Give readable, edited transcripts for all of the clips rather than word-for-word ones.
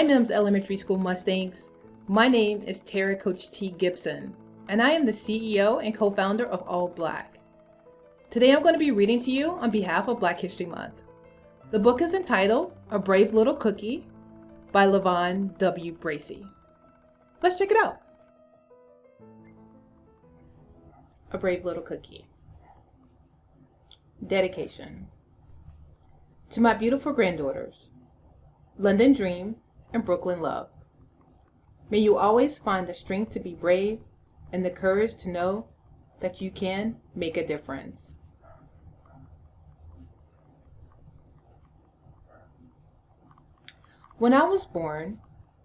Hi Mims Elementary School Mustangs. My name is Tara Coach T. Gibson, and I am the CEO and co-founder of All Black. Today I'm going to be reading to you on behalf of Black History Month. The book is entitled A Brave Little Cookie by Lavon W. Bracy. Let's check it out. A Brave Little Cookie. Dedication. To my beautiful granddaughters, London Dream and Brooklyn Love. May you always find the strength to be brave and the courage to know that you can make a difference. When I was born,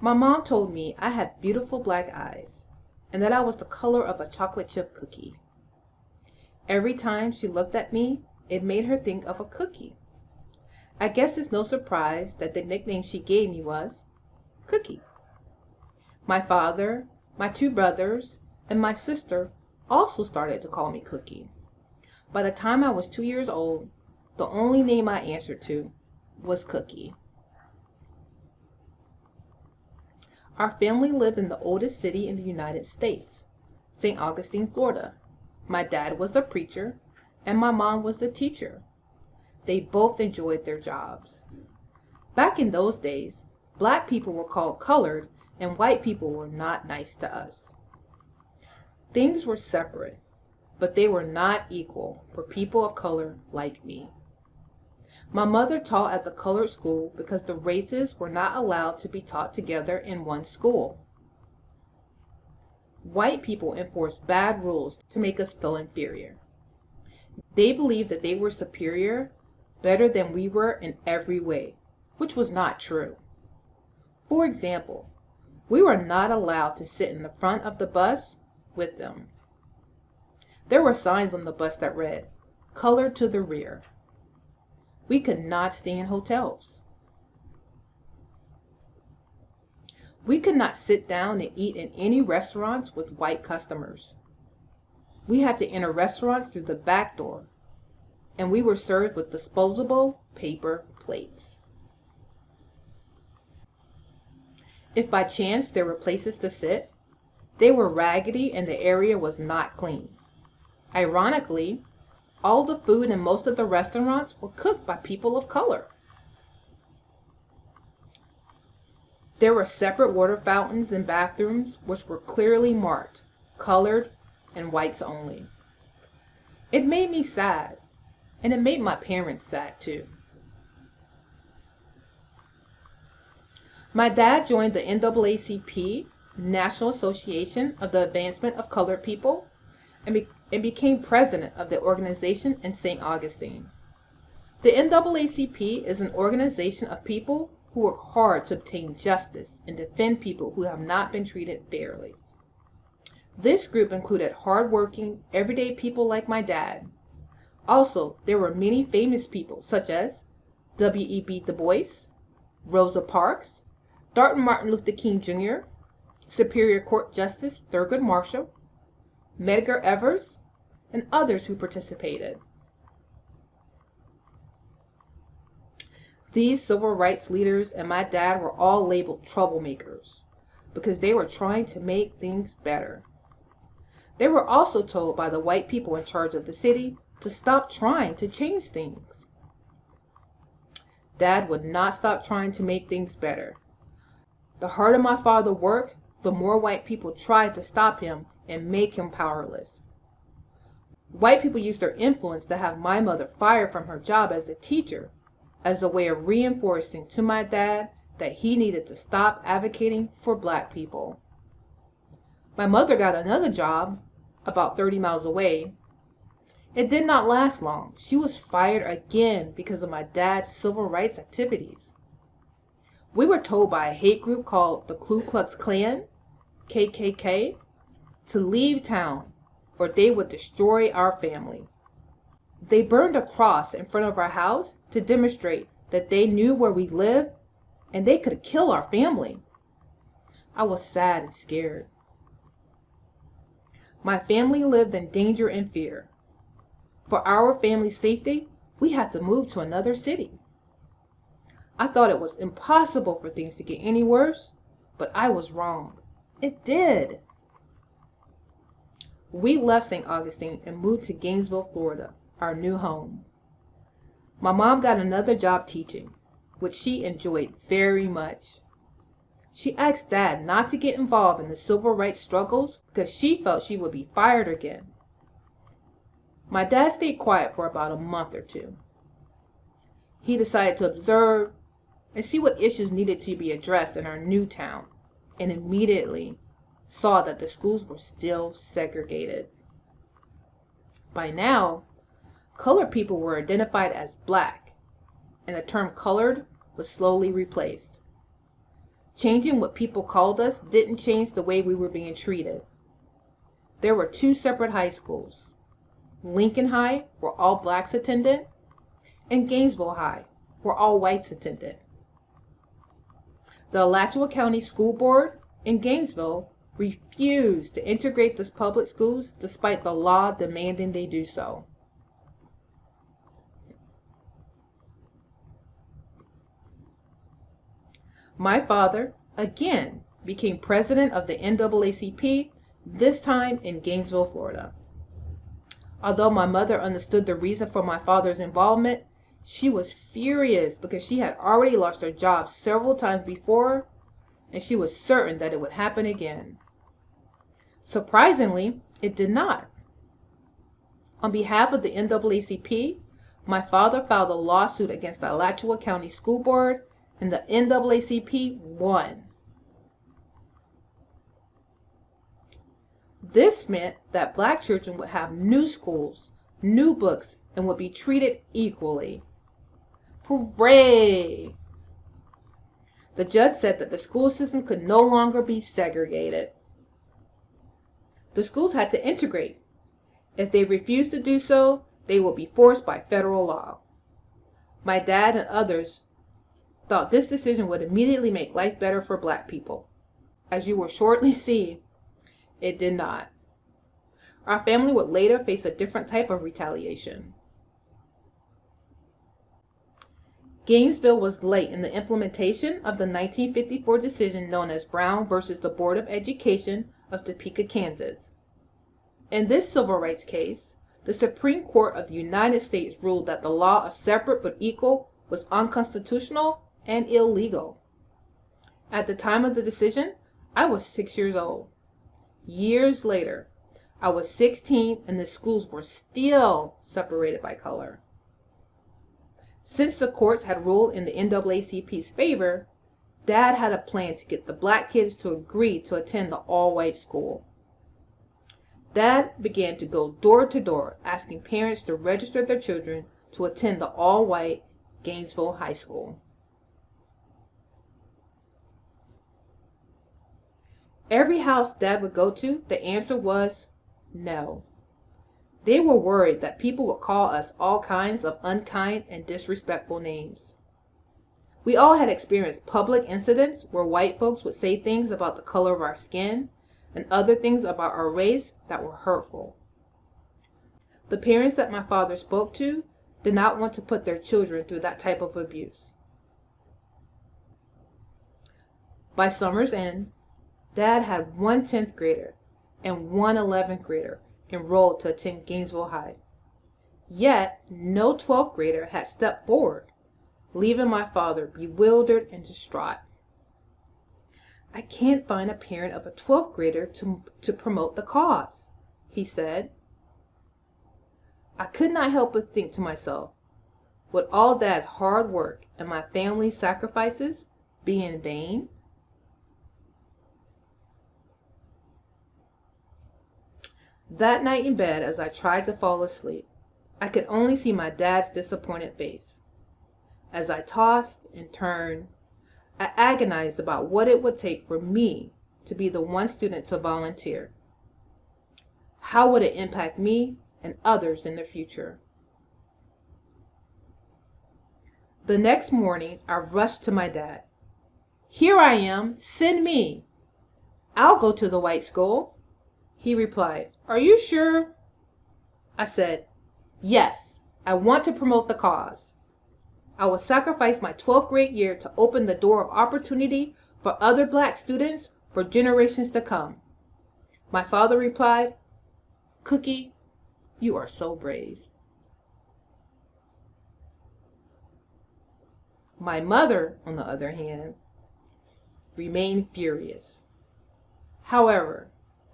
my mom told me I had beautiful black eyes and that I was the color of a chocolate chip cookie. Every time she looked at me, it made her think of a cookie. I guess it's no surprise that the nickname she gave me was Cookie. My father, my two brothers, and my sister also started to call me Cookie. By the time I was 2 years old, the only name I answered to was Cookie. Our family lived in the oldest city in the United States, St. Augustine, Florida. My dad was the preacher, and my mom was the teacher. They both enjoyed their jobs. Back in those days, black people were called colored, and white people were not nice to us. Things were separate, but they were not equal for people of color like me. My mother taught at the colored school because the races were not allowed to be taught together in one school. White people enforced bad rules to make us feel inferior. They believed that they were superior, better than we were in every way, which was not true. For example, we were not allowed to sit in the front of the bus with them. There were signs on the bus that read, "Colored to the rear." We could not stay in hotels. We could not sit down and eat in any restaurants with white customers. We had to enter restaurants through the back door, and we were served with disposable paper plates. If by chance there were places to sit, they were raggedy and the area was not clean. Ironically, all the food in most of the restaurants were cooked by people of color. There were separate water fountains and bathrooms which were clearly marked, colored and whites only. It made me sad, and it made my parents sad too. My dad joined the NAACP, National Association of the Advancement of Colored People, and became president of the organization in St. Augustine. The NAACP is an organization of people who work hard to obtain justice and defend people who have not been treated fairly. This group included hardworking, everyday people like my dad. Also, there were many famous people such as W.E.B. Du Bois, Rosa Parks, Dr. Martin Luther King Jr., Superior Court Justice Thurgood Marshall, Medgar Evers, and others who participated. These civil rights leaders and my dad were all labeled troublemakers because they were trying to make things better. They were also told by the white people in charge of the city to stop trying to change things. Dad would not stop trying to make things better. The harder my father worked, the more white people tried to stop him and make him powerless. White people used their influence to have my mother fired from her job as a teacher as a way of reinforcing to my dad that he needed to stop advocating for black people. My mother got another job about 30 miles away. It did not last long. She was fired again because of my dad's civil rights activities. We were told by a hate group called the Ku Klux Klan, KKK, to leave town or they would destroy our family. They burned a cross in front of our house to demonstrate that they knew where we lived and they could kill our family. I was sad and scared. My family lived in danger and fear. For our family's safety, we had to move to another city. I thought it was impossible for things to get any worse, but I was wrong. It did. We left St. Augustine and moved to Gainesville, Florida, our new home. My mom got another job teaching, which she enjoyed very much. She asked Dad not to get involved in the civil rights struggles because she felt she would be fired again. My dad stayed quiet for about a month or two. He decided to observe and see what issues needed to be addressed in our new town, and immediately saw that the schools were still segregated. By now, colored people were identified as black, and the term colored was slowly replaced. Changing what people called us didn't change the way we were being treated. There were two separate high schools. Lincoln High, where all blacks attended, and Gainesville High, where all whites attended. The Alachua County School Board in Gainesville refused to integrate the public schools despite the law demanding they do so. My father, again, became president of the NAACP, this time in Gainesville, Florida. Although my mother understood the reason for my father's involvement, she was furious because she had already lost her job several times before, and she was certain that it would happen again. Surprisingly, it did not. On behalf of the NAACP, my father filed a lawsuit against the Alachua County School Board, and the NAACP won. This meant that black children would have new schools, new books, and would be treated equally. Hooray! The judge said that the school system could no longer be segregated. The schools had to integrate. If they refused to do so, they would be forced by federal law. My dad and others thought this decision would immediately make life better for black people. As you will shortly see, it did not. Our family would later face a different type of retaliation. Gainesville was late in the implementation of the 1954 decision known as Brown versus the Board of Education of Topeka, Kansas. In this civil rights case, the Supreme Court of the United States ruled that the law of separate but equal was unconstitutional and illegal. At the time of the decision, I was 6 years old. Years later, I was 16 and the schools were still separated by color. Since the courts had ruled in the NAACP's favor, Dad had a plan to get the black kids to agree to attend the all-white school. Dad began to go door to door asking parents to register their children to attend the all-white Gainesville High School. Every house Dad would go to, the answer was no. They were worried that people would call us all kinds of unkind and disrespectful names. We all had experienced public incidents where white folks would say things about the color of our skin and other things about our race that were hurtful. The parents that my father spoke to did not want to put their children through that type of abuse. By summer's end, Dad had one 10th grader and one 11th grader enrolled to attend Gainesville High. Yet, no 12th grader had stepped forward, leaving my father bewildered and distraught. "I can't find a parent of a 12th grader to promote the cause," he said. I could not help but think to myself, would all Dad's hard work and my family's sacrifices be in vain? That night in bed, as I tried to fall asleep, I could only see my dad's disappointed face. As I tossed and turned, I agonized about what it would take for me to be the one student to volunteer. How would it impact me and others in the future? The next morning, I rushed to my dad. "Here I am, send me. I'll go to the white school." He replied, "Are you sure?" I said, "Yes, I want to promote the cause." I will sacrifice my 12th grade year to open the door of opportunity for other black students for generations to come. My father replied, Cookie, you are so brave. My mother, on the other hand, remained furious. However,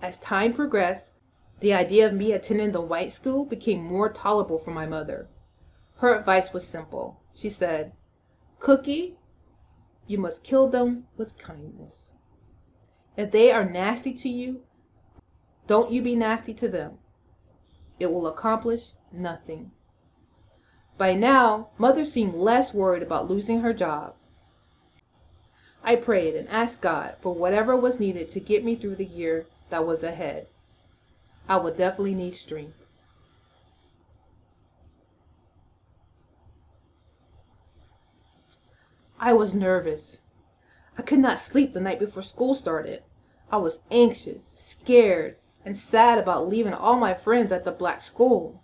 as time progressed, the idea of me attending the white school became more tolerable for my mother. Her advice was simple. She said, Cookie, you must kill them with kindness. If they are nasty to you, don't you be nasty to them. It will accomplish nothing. By now, Mother seemed less worried about losing her job. I prayed and asked God for whatever was needed to get me through the year that was ahead. I would definitely need strength. I was nervous. I could not sleep the night before school started. I was anxious, scared, and sad about leaving all my friends at the black school.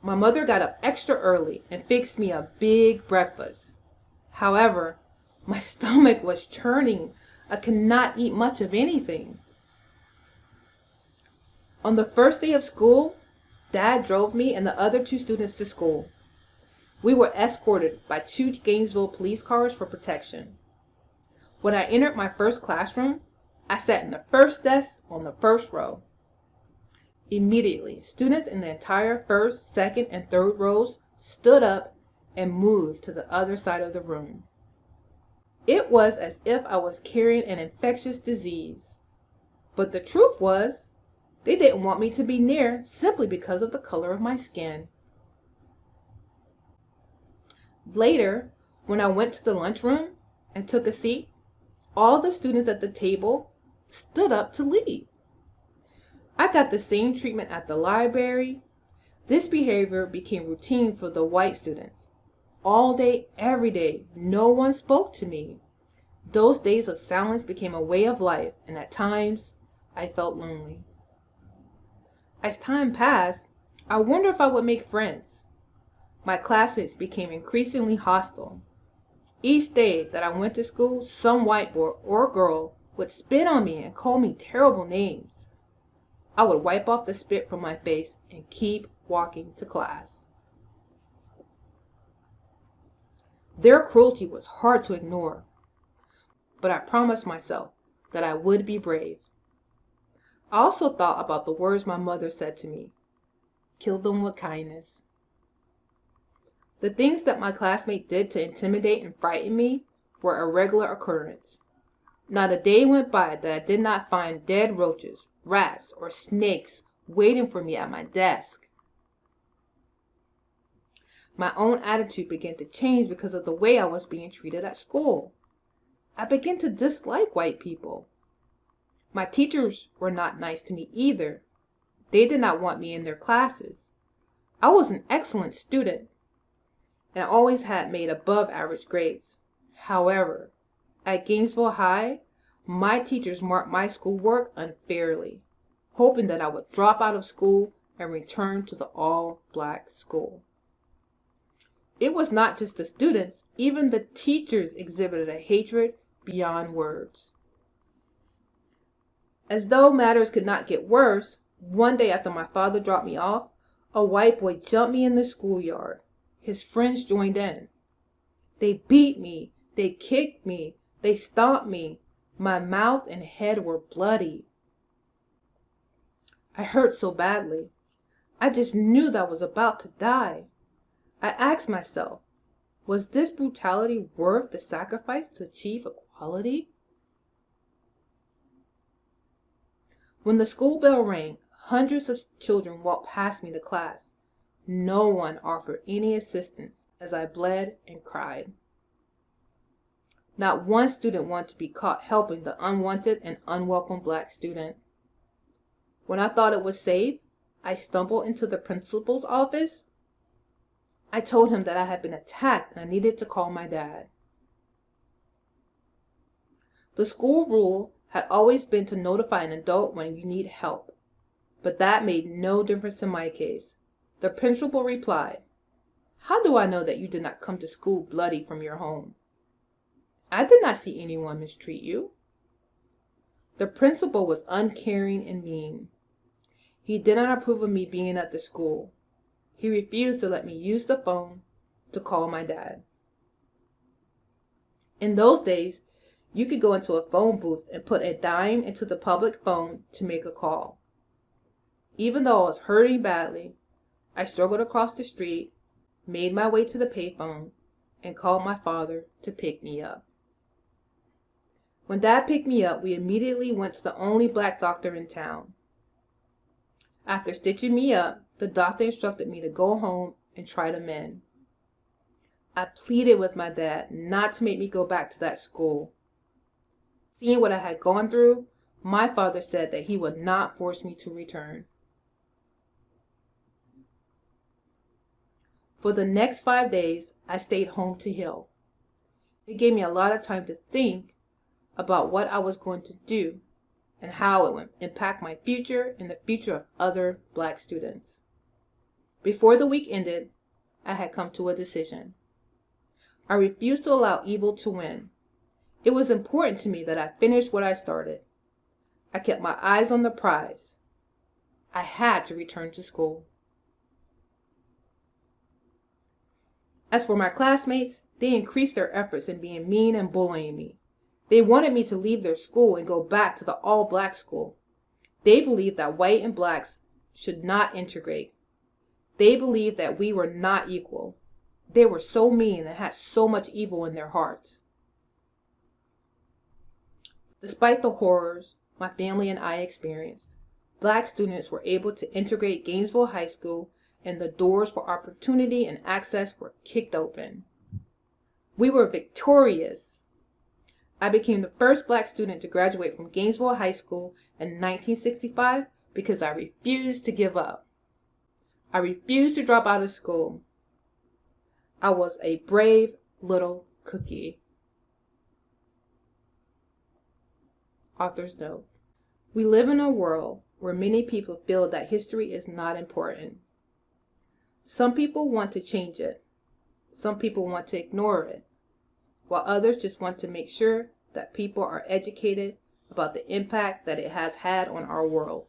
My mother got up extra early and fixed me a big breakfast. However, my stomach was churning. I could not eat much of anything. On the first day of school, Dad drove me and the other two students to school. We were escorted by 2 Gainesville police cars for protection. When I entered my first classroom, I sat in the first desk on the first row. Immediately, students in the entire first, second, and third rows stood up and moved to the other side of the room. It was as if I was carrying an infectious disease. But the truth was, they didn't want me to be near simply because of the color of my skin. Later, when I went to the lunchroom and took a seat, all the students at the table stood up to leave. I got the same treatment at the library. This behavior became routine for the white students. All day, every day, no one spoke to me. Those days of silence became a way of life, and at times, I felt lonely. As time passed, I wondered if I would make friends. My classmates became increasingly hostile. Each day that I went to school, some white boy or girl would spit on me and call me terrible names. I would wipe off the spit from my face and keep walking to class. Their cruelty was hard to ignore, but I promised myself that I would be brave. I also thought about the words my mother said to me, kill them with kindness. The things that my classmates did to intimidate and frighten me were a regular occurrence. Not a day went by that I did not find dead roaches, rats, or snakes waiting for me at my desk. My own attitude began to change because of the way I was being treated at school. I began to dislike white people. My teachers were not nice to me either. They did not want me in their classes. I was an excellent student and always had made above average grades. However, at Gainesville High, my teachers marked my schoolwork unfairly, hoping that I would drop out of school and return to the all-black school. It was not just the students, even the teachers exhibited a hatred beyond words. As though matters could not get worse, one day after my father dropped me off, a white boy jumped me in the schoolyard. His friends joined in. They beat me, they kicked me, they stomped me. My mouth and head were bloody. I hurt so badly. I just knew that I was about to die. I asked myself, was this brutality worth the sacrifice to achieve equality? When the school bell rang, hundreds of children walked past me to class. No one offered any assistance as I bled and cried. Not one student wanted to be caught helping the unwanted and unwelcome black student. When I thought it was safe, I stumbled into the principal's office. I told him that I had been attacked and I needed to call my dad. The school rule had always been to notify an adult when you need help, but that made no difference in my case. The principal replied, How do I know that you did not come to school bloody from your home? I did not see anyone mistreat you. The principal was uncaring and mean. He did not approve of me being at the school. He refused to let me use the phone to call my dad. In those days, you could go into a phone booth and put a dime into the public phone to make a call. Even though I was hurting badly, I struggled across the street, made my way to the payphone, and called my father to pick me up. When Dad picked me up, we immediately went to the only black doctor in town. After stitching me up, the doctor instructed me to go home and try to mend. I pleaded with my dad not to make me go back to that school. Seeing what I had gone through, my father said that he would not force me to return. For the next 5 days, I stayed home to heal. It gave me a lot of time to think about what I was going to do and how it would impact my future and the future of other black students. Before the week ended, I had come to a decision. I refused to allow evil to win. It was important to me that I finish what I started. I kept my eyes on the prize. I had to return to school. As for my classmates, they increased their efforts in being mean and bullying me. They wanted me to leave their school and go back to the all-black school. They believed that white and blacks should not integrate. They believed that we were not equal. They were so mean and had so much evil in their hearts. Despite the horrors my family and I experienced, black students were able to integrate Gainesville High School, and the doors for opportunity and access were kicked open. We were victorious. I became the first black student to graduate from Gainesville High School in 1965 because I refused to give up. I refused to drop out of school. I was a brave little cookie. Author's note. We live in a world where many people feel that history is not important. Some people want to change it. Some people want to ignore it, while others just want to make sure that people are educated about the impact that it has had on our world.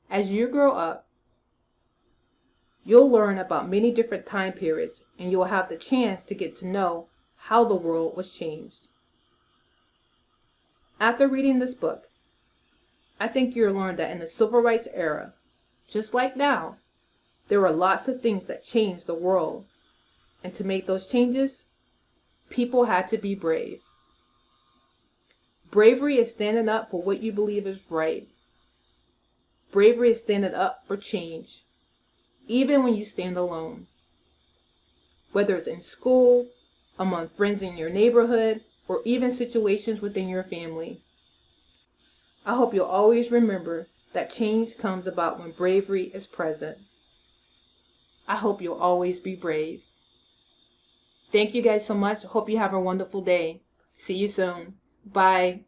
As you grow up, you'll learn about many different time periods, and you'll have the chance to get to know how the world was changed. After reading this book, I think you'll learn that in the civil rights era, just like now, there were lots of things that changed the world. And to make those changes, people had to be brave. Bravery is standing up for what you believe is right. Bravery is standing up for change, even when you stand alone. Whether it's in school, among friends in your neighborhood, or even situations within your family. I hope you'll always remember that change comes about when bravery is present. I hope you'll always be brave. Thank you guys so much. Hope you have a wonderful day. See you soon. Bye.